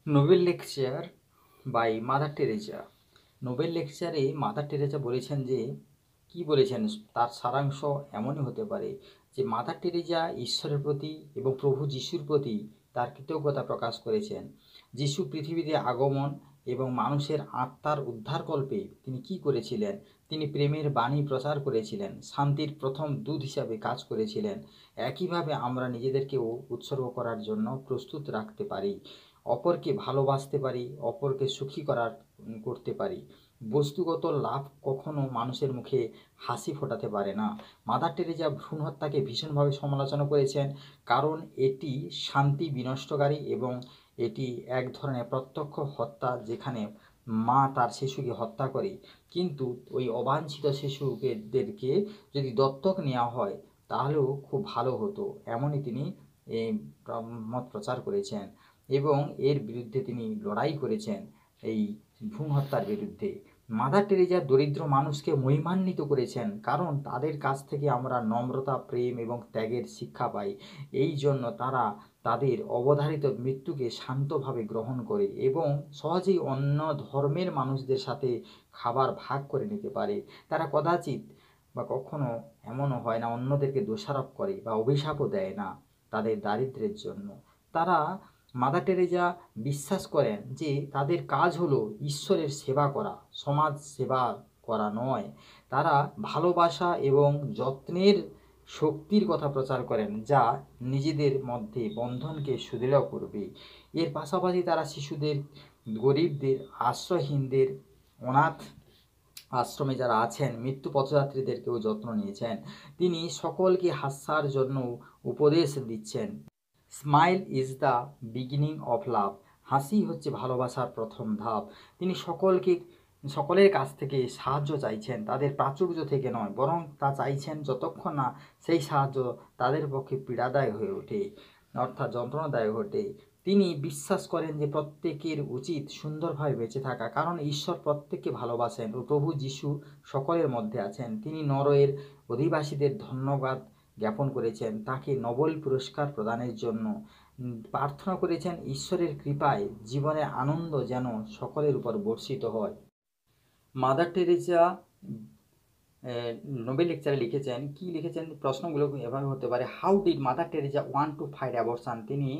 Nobel lecture by Mother Teresa. Nobel লেকচারে Mother Teresa বলেছেন যে কি বলেছেন তার সারাংশ এমনই হতে পারে যে মাদার টেরেসা ঈশ্বরের প্রতি এবং প্রভু যিশুর প্রতি তার কৃতজ্ঞতা প্রকাশ করেছেন। যিশু পৃথিবীতে আগমন এবং মানুষের আত্মার উদ্ধারকল্পে তিনি কি করেছিলেন? তিনি প্রেমের বাণী প্রচার করেছিলেন, শান্তির প্রথম দূত হিসাবে কাজ করেছিলেন। একইভাবে আমরা নিজেদেরকেও উৎসর্গ করার জন্য প্রস্তুত রাখতে পারি, অপরকে ভালোবাসতে পারি, অপরকে সুখী করতে পারি। বস্তুগত লাভ কখনো মানুষের মুখে হাসি ফোটাতে পারে না। মাদার টেরেসা ভ্রূণ হত্যাকে ভীষণভাবে সমালোচনা করেছেন, কারণ এটি শান্তি বিনষ্টকারী এবং এটি এক ধরনের প্রত্যক্ষ হত্যা, যেখানে মা তার শিশুকে হত্যা করে। কিন্তু ওই অবাঞ্ছিত শিশুদেরকে যদি দত্তক নেওয়া হয় তাহলেও খুব ভালো হতো, এমনই তিনি মত প্রচার করেছেন এবং এর বিরুদ্ধে তিনি লড়াই করেছেন, এই ভ্রূণ হত্যার বিরুদ্ধে। মাদার টেরেসা দরিদ্র মানুষকে মহিমান্বিত করেছেন, কারণ তাদের কাছ থেকে আমরা নম্রতা, প্রেম এবং ত্যাগের শিক্ষা পাই। এই জন্য তারা তাদের অবধারিত মৃত্যুকে শান্তভাবে গ্রহণ করে এবং সহজেই অন্য ধর্মের মানুষদের সাথে খাবার ভাগ করে নিতে পারে। তারা কদাচিৎ বা কখনো এমনও হয় না অন্যদেরকে দোষারোপ করে বা অভিশাপও দেয় না তাদের দারিদ্র্যের জন্য। তারা মাদার টেরেসা বিশ্বাস করেন যে তাদের কাজ হলো ঈশ্বরের সেবা করা, সমাজ সেবা করা নয়। তারা ভালোবাসা এবং যত্নের শক্তির কথা প্রচার করেন, যা নিজেদের মধ্যে বন্ধনকে সুদৃঢ় করবে। এর পাশাপাশি তারা শিশুদের, গরিবদের, আশ্রয়হীনদের, অনাথ আশ্রমে যারা আছেন, মৃত্যু পথযাত্রীদেরকেও যত্ন নিয়েছেন। তিনি সকলকে হাসার জন্য উপদেশ দিচ্ছেন। Smile is the beginning of love. হাসি হচ্ছে ভালোবাসার প্রথম ধাপ। তিনি সকলের কাছ থেকে সাহায্য চাইছেন, তাদের প্রাচুর্য থেকে নয়, বরং তা চাইছেন যতক্ষণ না সেই সাহায্য তাদের পক্ষে পীড়াদায়ক হয়ে ওঠে, অর্থাৎ যন্ত্রণাদায়ক ওঠে। তিনি বিশ্বাস করেন যে প্রত্যেকের উচিত সুন্দরভাবে বেঁচে থাকা, কারণ ঈশ্বর প্রত্যেককে ভালোবাসেন ও প্রভু যিশু সকলের মধ্যে আছেন। তিনি নরওয়ের অধিবাসীদের ধন্যবাদ জ্ঞাপন করেছেন, তাকে নোবেল পুরস্কার প্রদানের জন্য প্রার্থনা করেছেন ঈশ্বরের কৃপায় জীবনের আনন্দ যেন সকলের উপর বর্ষিত হয়। মাদার টেরেসা নোবেল লেকচারে লিখেছেন, কি লিখেছেন প্রশ্নগুলো এভাবে হতে পারে: how did Mother Teresa want to fight abortion? তিনি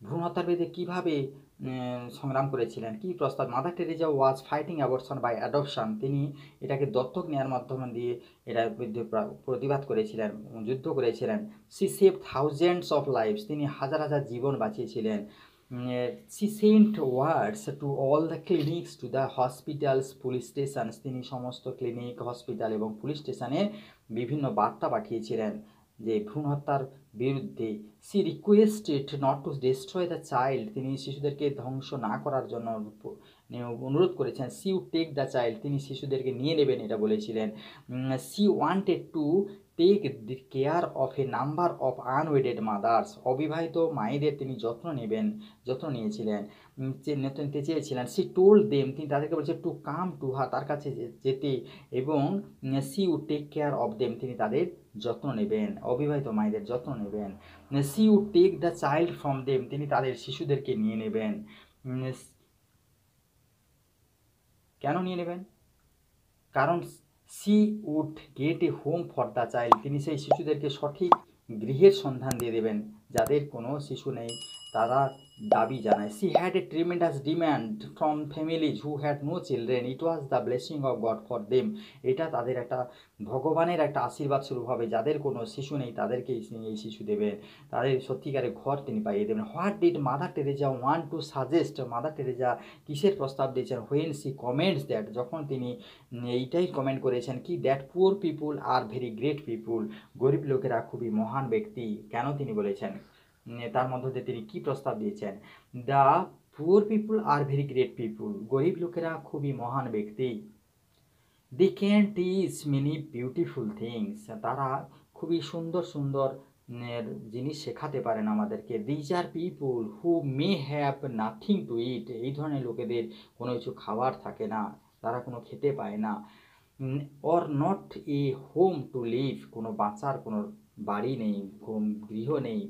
ভ্রূণ হত্যার বিরুদ্ধে কীভাবে সংগ্রাম করেছিলেন? কি প্রস্তাব? Mother Teresa was fighting abortion by adoption. তিনি এটাকে দত্তক নেওয়ার মাধ্যমে দিয়ে এটার বিরুদ্ধে প্রতিবাদ করেছিলেন, যুদ্ধ করেছিলেন। She save thousands of lives. তিনি হাজার হাজার জীবন বাঁচিয়েছিলেন। she sent words to all the clinics, to the hospitals, police stations. তিনি সমস্ত ক্লিনিক, হসপিটাল এবং পুলিশ স্টেশনে বিভিন্ন বার্তা পাঠিয়েছিলেন যে ভ্রূণ হত্যার বিরুদ্ধে। She requested not to destroy the child. তিনি শিশুদেরকে ধ্বংস না করার জন্য অনুরোধ করেছেন। She would take the child. তিনি শিশুদেরকে নিয়ে নেবেন এটা বলেছিলেন। She wanted to take the care of a number of unwedded mothers. অবিবাহিত মায়েদের তিনি যত্ন নিয়েছিলেন, নিতে চেয়েছিলেন। She told them. তিনি তাদেরকে বলছে টু কাম টু হার, তার কাছে যেতে, এবং she would take care of them. তিনি তাদের যত্ন নেবেন, অবিবাহিত মায়েদের যত্ন নেবেন। She would take the child from them. তিনি তাদের শিশুদেরকে নিয়ে নেবেন। কেন নিয়ে নেবেন? কারণ she would get a home for the child. তিনি সেই শিশুদেরকে সঠিক গৃহের সন্ধান দিয়ে দেবেন। যাদের কোনো শিশু নেই তারা দাবি জানায়। She had a tremendous demand from families who had no children, it was the blessing of God for them. এটা তাদের একটা ভগবানের একটা আশীর্বাদ স্বরূপ হবে, যাদের কোনো শিশু নেই তাদেরকেই এই শিশু দেবেন, তাদের সত্যিকারের ঘর তিনি পাইয়ে দেবেন। What did Mother Teresa want two suggest? Mother Teresa কিসের প্রস্তাব দিয়েছেন? হোয়েন সি কমেন্টস দ্যাট, যখন তিনি এইটাই কমেন্ট করেছেন কি, that poor people are very great people. গরিব লোকেরা খুবই মহান ব্যক্তি। কেন তিনি বলেছেন? তার মধ্যে দিয়ে তিনি কি প্রস্তাব দিয়েছেন? The poor people are very great people. গরিব লোকেরা খুবই মহান ব্যক্তি। They can teach many beautiful things. তারা খুবই সুন্দর সুন্দর জিনিস শেখাতে পারেন আমাদেরকে। These are people who may have nothing to eat. এই ধরনের লোকেদের কোনো কিছু খাবার থাকে না, তারা কোনো খেতে পায় না। Or not a home to live. কোনো বাঁচার কোনো বাড়ি নেই, গৃহ নেই,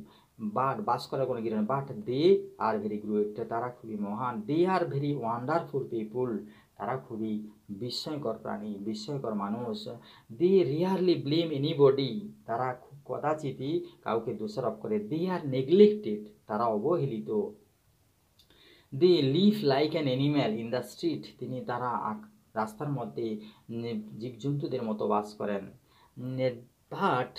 বাট বাস করার কোনো জ্ঞান, but they are very great, তারা খুবই মহান। দে আর ভেরি ওয়ান্ডারফুল পিপুল, তারা খুবই বিস্ময়কর প্রাণী, বিস্ময়কর মানুষ। দে রিয়ারলি ব্লেম এনিবডি, তারা খুব কদাচিতই কাউকে দোষারোপ করে। দে আর নেগলেক্টেড, তারা অবহেলিত। They live like an animal in the street, তারা রাস্তার মধ্যে জীবজন্তুদের মতো বাস করেন। But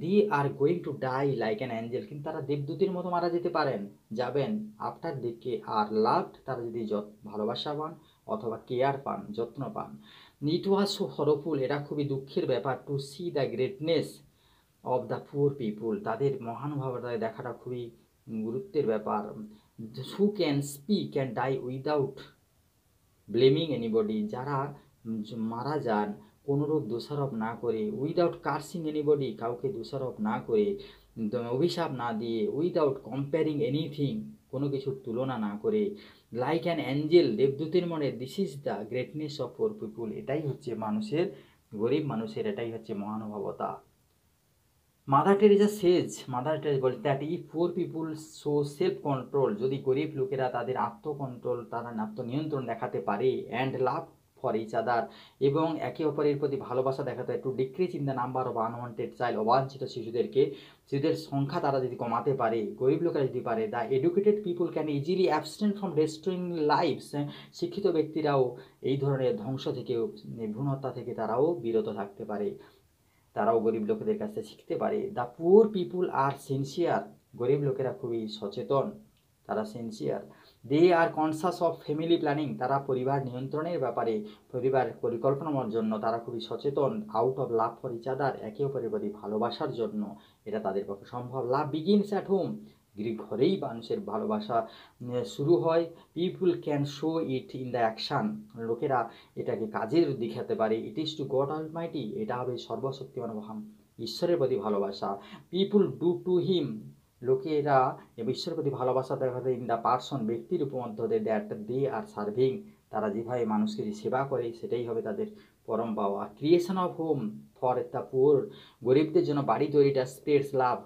they are going to die like an angel, কিন্তু তারা দেবদূতের মতো মারা যেতে যাবেন। আফটার দিকে আর লাভড, তারা যদি ভালোবাসা পান অথবা কেয়ার পান, যত্ন পান। ইট ওয়াজ সো হরফুল, এটা খুবই দুঃখের ব্যাপার। To see the greatness of the poor people, তাদের মহানুভবতা দেখাটা খুবই গুরুত্বের ব্যাপার। Who can speak and die without blaming anybody, যারা মারা যান কোনোরূপ দোষারোপ না করে, উইদাউট কার্সিং এনিবডি, কাউকে দোষারোপ না করে, অভিশাপ না দিয়ে, উইদাউট কম্পেয়ারিং এনিথিং, কোনো কিছুর তুলনা না করে, লাইক অ্যান অ্যাঞ্জেল, দেবদূতের মনে। This is the greatness of poor people, এটাই হচ্ছে মানুষের, গরিব মানুষের এটাই হচ্ছে মহানুভবতা। মাদার টেরেসা বলে that if poor people show self control, যদি গরিব লোকেরা তাদের আত্মকন্ট্রোল, তারা আত্মনিয়ন্ত্রণ দেখাতে পারে, and love for each other, এবং একে অপরের প্রতি ভালোবাসা দেখাতে হয়, to decrease in the number of unwanted child, অবাঞ্ছিত শিশুদের সংখ্যা তারা যদি কমাতে পারে, গরিব লোকেরা যদি পারে। The educated people can easily abstain from destroying lives, শিক্ষিত ব্যক্তিরাও এই ধরনের ধ্বংস থেকে, ভ্রূণ হত্যা থেকে তারাও বিরত থাকতে পারে, তারাও গরিব লোকেদের কাছে শিখতে পারে। The poor people are sincere, গরিব লোকেরা খুবই সচেতন, তারা sincere. They are conscious of family planning, তারা পরিবার নিয়ন্ত্রণের ব্যাপারে, পরিবার পরিকল্পনার জন্য তারা খুবই সচেতন। Out of love for each other, একে অপরের প্রতি ভালোবাসার জন্য, এটা তাদের পক্ষে সম্ভব। লাভ বিগিনস অ্যাট হোম, ঘরেই মানুষের ভালোবাসা শুরু হয়। People can show it in the action, লোকেরা এটাকে কাজের দেখাতে পারে। ইট ইজ টু গড অলমাইটি, এটা হবে সর্বশক্তিমান মহান ঈশ্বরের প্রতি ভালোবাসা। পিপুল ডু টু হিম, লোকেরা ঈশ্বরের প্রতি ভালোবাসা দেখাতে ইন দ্য পার্সন, ব্যক্তির মধ্যে দ্যাট দে আর সার্ভিং, তারা যেভাবে মানুষকে সেবা করে সেটাই হবে তাদের পরম পাওয়া। Creation of home for the poor, গরিবদের জন্য বাড়ি তৈরিটা স্প্রেডস লাভ,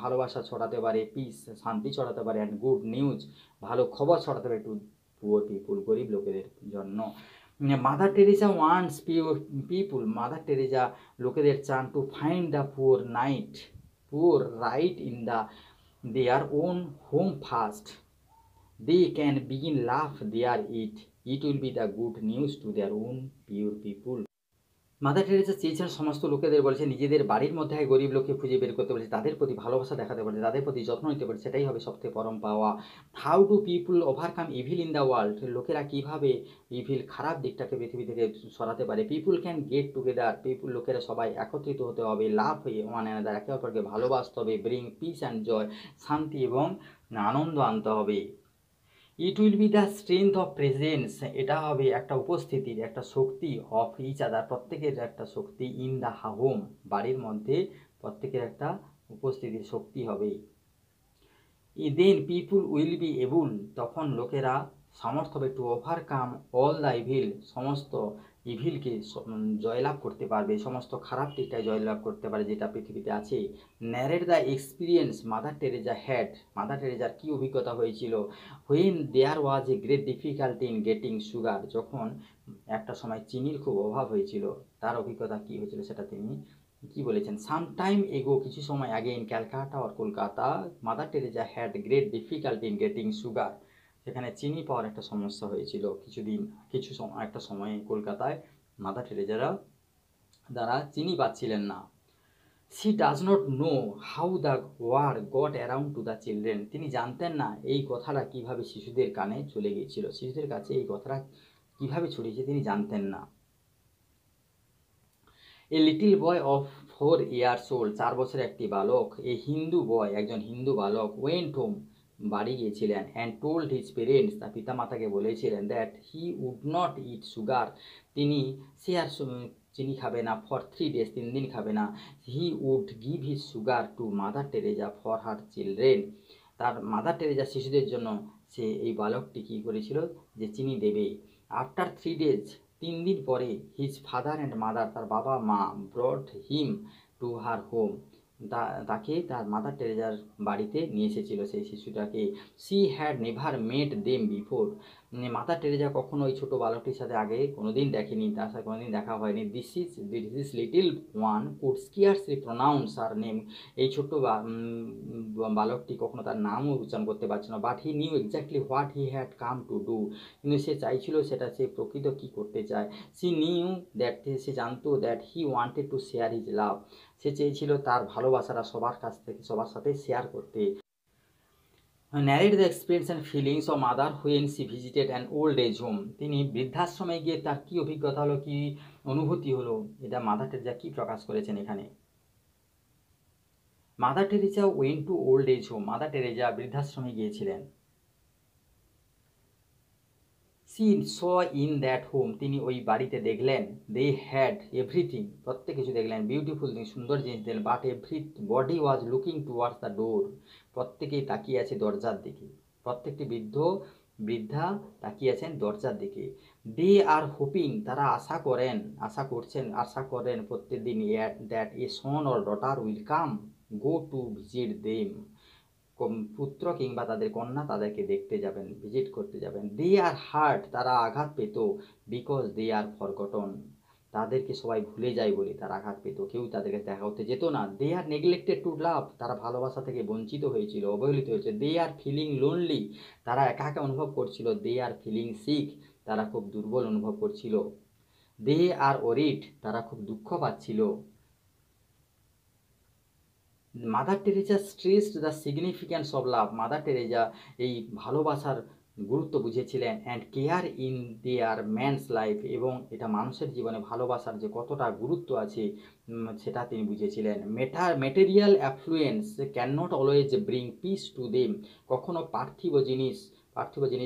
ভালোবাসা ছড়াতে পারে, পিস শান্তি ছড়াতে পারে, অ্যান্ড গুড নিউজ, ভালো খবর ছড়াতে পারে টু পুয়ার পিপুল, গরিব লোকেদের জন্য। Mother Teresa wants people, Mother Teresa লোকেদের চান to find the poor right in the their own home first, they can begin love there it will be the good news to their own pure people. Mother Teresa চেয়েছেন সমস্ত লোকেদের, বলেছে নিজেদের বাড়ির মধ্যে গরিব লোককে খুঁজে বের করতে বলেছে, তাদের প্রতি ভালোবাসা দেখাতে বলেছে, তাদের প্রতি যত্ন নিতে বলেছে, সেটাই হবে সবথেকে পরম পাওয়া। How do people overcome evil in the world, লোকেরা কীভাবে ইভিল খারাপ দিকটাকে পৃথিবী থেকে সরাতে পারে। পিপুল ক্যান গেট টুগেদার, লোকেরা সবাই একত্রিত হতে হবে। লাভ হয়ে ওয়ান অ্যানাদার, একে অপরকে ভালোবাসতে হবে। ব্রিং পিস অ্যান্ড জয়, শান্তি এবং আনন্দ আনতে হবে। ইট will be the strength of presence, এটা হবে একটা উপস্থিতির, একটা শক্তি, অফ ইচ আদার, প্রত্যেকের একটা শক্তি, ইন দ্য হোম, বাড়ির মধ্যে প্রত্যেকের একটা উপস্থিতির শক্তি হবে। দেন পিপুল উইল বি এবল, তখন লোকেরা সামর্থ্য হবে, to overcome all the evil, সমস্ত ইভিলকে জয়লাভ করতে পারবে, সমস্ত খারাপ দিকটায় জয়লাভ করতে পারে যেটা পৃথিবীতে আছে। Narrate the experience Mother Teresa had, Mother টেরেসার কী অভিজ্ঞতা হয়েছিল। When there was a great difficulty in getting sugar, যখন একটা সময় চিনির খুব অভাব হয়েছিল, তার অভিজ্ঞতা কী হয়েছিল সেটা তিনি কি বলেছেন। সাম টাইম এগো, কিছু সময় আগে, in Calcutta or Kolkata, Mother Teresa had great difficulty in getting sugar, সেখানে চিনি পাওয়ার একটা সমস্যা হয়েছিল একটা সময়ে কলকাতায় মাদার টেরেসারা দ্বারা চিনি পাচ্ছিলেন না। She does not know how the war got around to the children, তিনি জানতেন না এই কথাটা কিভাবে শিশুদের কানে চলে গিয়েছিল, শিশুদের কাছে এই কথাটা কিভাবে ছড়িয়েছে তিনি জানতেন না। A little boy of 4 years old, 4 বছরের একটি বালক, এ হিন্দু বয়, একজন হিন্দু বালক, ওয়েন্ট হোম, বাড়ি গিয়েছিলেন, অ্যান্ড টোল্ড হিজ পেরেন্টস, তার পিতামাতাকে বলেছিলেন, that he would not eat sugar, সে আর চিনি খাবে না, ফর 3 days, 3 দিন খাবে না। He would give his sugar to Mother Teresa for her children, তার মাদার টেরেসা শিশুদের জন্য সে এই বালকটি কী করেছিল যে চিনি দেবে। আফটার 3 days, 3 দিন পরে, হিজ ফাদার অ্যান্ড মাদার, তার বাবা মা, brought him to her home, তাকে তার মাদার টেরেজার বাড়িতে নিয়ে এসেছিল সেই শিশুটাকে। She had never met them before, Mother Teresa কখনো ওই ছোটো বালকটির সাথে আগে কোনোদিন দেখেনি, তার সাথে কোনোদিন দেখা হয়নি। This little one could scarcely pronounce her name, এই ছোট্ট বালকটি কখনো তার নামও উচ্চারণ করতে পারছে না। But he knew exactly what he had come to do, কিন্তু সে চাইছিল সেটা, সে প্রকৃত কী করতে চায়। সি নিউ দ্যাট, সে জানতো that he wanted to share his love, সে চেয়েছিল তার ভালোবাসাটা সবার কাছ থেকে সবার সাথে শেয়ার করতে। Narrate the experience and feelings of Mother when she visited an old age home, তিনি বৃদ্ধাশ্রমে গিয়ে তার কী অভিজ্ঞতা হলো, কী অনুভূতি হলো, এটা মাদার টেরেজা কী প্রকাশ করেছেন এখানে। Mother Teresa went to old age home, Mother Teresa বৃদ্ধাশ্রমে গিয়েছিলেন। She saw in that home, তিনি ওই বাড়িতে দেখলেন, দে হ্যাড এভরিথিং, প্রত্যেক কিছু দেখলেন, বিউটিফুল থিং, সুন্দর জিনিস দেখলেন, but every body was looking towards the door, প্রত্যেকেই তাকিয়ে আছে দরজার দিকে, প্রত্যেকটি বৃদ্ধা তাকিয়ে আছেন দরজার দিকে। দে আর হোপিং, তারা আশা করেন প্রত্যেক দিন that a son or daughter will come go to visit them, পুত্র কিংবা তাদের কন্যা তাদেরকে দেখতে যাবেন, ভিজিট করতে যাবেন। দে আর হার্ট, তারা আঘাত পেত, বিকজ দে আর ফরগটন, তাদেরকে সবাই ভুলে যায় বলে তারা আঘাত পেত, কেউ তাদেরকে দেখা করতে যেত না। দে আর নেগলেক্টেড টু লাভ, তারা ভালোবাসা থেকে বঞ্চিত হয়েছিল, অবহেলিত হয়েছে। দে আর ফিলিং লোনলি, তারা একা একা অনুভব করছিল। দে আর ফিলিং সিক, তারা খুব দুর্বল অনুভব করছিল। দে আর ওরিড, তারা খুব দুঃখ পাচ্ছিল। Mother Teresa stressed the significance of love, Mother Teresa এই ভালোবাসার গুরুত্ব বুঝেছিলেন। And care in their man's life, এবং এটা মানুষের জীবনে ভালোবাসার যে কতটা গুরুত্ব আছে সেটা তিনি বুঝেছিলেন। Material affluence can not always bring piece to them, কখনো পার্থিব জিনিস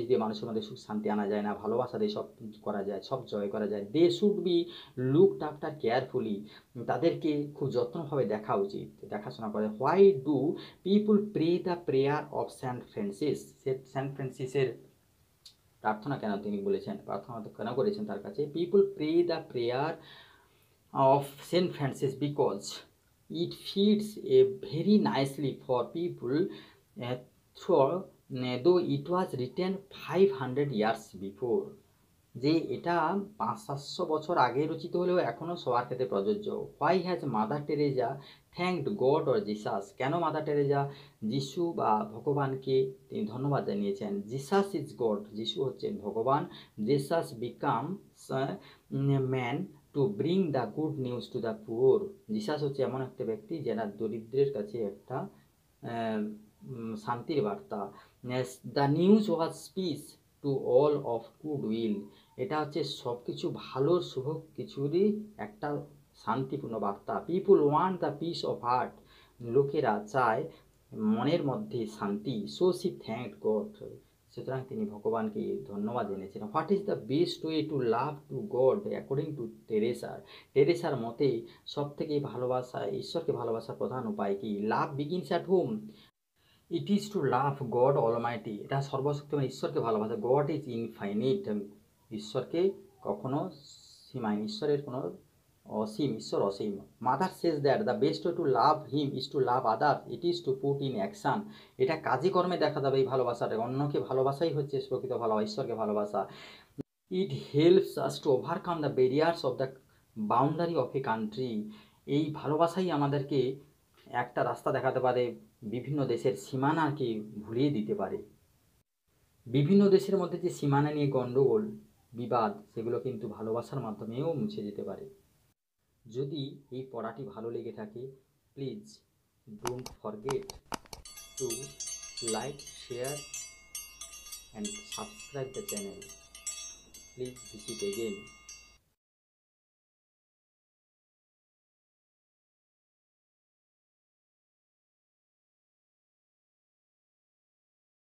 দিয়ে মানুষের মধ্যে সুখ শান্তি আনা যায় না, ভালোবাসা দিয়ে সব করা যায়, সব জয় করা যায়। They should be looked after carefully, তাদেরকে খুব যত্নভাবে দেখা উচিত, দেখাশোনা করে। Why do people pray the prayer of Saint ফ্রান্সিসের প্রার্থনা কেন তিনি বলেছেন, প্রার্থনা কেন করেছেন তার কাছে। People pray the prayer of Saint Francis because it fits a very nicely for people through though it was written 500 years before, যে এটা 500-700 বছর আগে রচিত হলেও এখনও সবার ক্ষেত্রে প্রযোজ্য। Why has mother Teresa thanked god or Jesus, কেন মাদার টেরেজা যিশু বা ভগবানকে তিনি ধন্যবাদ জানিয়েছেন। জিসাস ইজ গড, যিশু হচ্ছেন ভগবান। Jesus become man to bring the good news to the poor, Jesus হচ্ছে এমন একটা ব্যক্তি যারা দরিদ্রের কাছে একটা শান্তির বার্তা। The news was piece to all of good will, এটা হচ্ছে সব কিছু ভালোর শুভ কিছুরই একটা শান্তিপূর্ণ বার্তা। People want the peace of heart, লোকেরা চায় মনের মধ্যে শান্তি। সো সি থ্যাঙ্কড গড, সুতরাং তিনি ভগবানকে ধন্যবাদ জেনেছেন। What is the best way to love to God according to টেরেসার মতে সব থেকে ঈশ্বরকে ভালোবাসার প্রধান উপায় কি। Love begins at home, it is to love God almighty, এটা সর্বশক্তিমান ঈশ্বরকে ভালোবাসা। গড ইজ ইনফাইনিট, ঈশ্বরকে কখনো সীমাহীন, ঈশ্বরের কোনো অসীম, ঈশ্বর অসীম। Mother says that the best way to love him is to love other, it is to put in action, এটা কাজে কর্মে দেখা যাবে এই ভালোবাসাটা, অন্যকে ভালোবাসাই হচ্ছে প্রকৃত ভালোবাসা, ঈশ্বরকে ভালোবাসা। It helps us to overcome the barriers of the boundary of a country, এই ভালোবাসাই আমাদেরকে একটা রাস্তা দেখাতে পারে, বিভিন্ন দেশের সীমানাকে ভুলিয়ে দিতে পারে। বিভিন্ন দেশের মধ্যে যে সীমানা নিয়ে গণ্ডগোল বিবাদ, সেগুলো কিন্তু ভালোবাসার মাধ্যমেও মুছে যেতে পারে। যদি এই পড়াটি ভালো লেগে থাকে, please don't forget to like, share and subscribe the channel. Please visit again.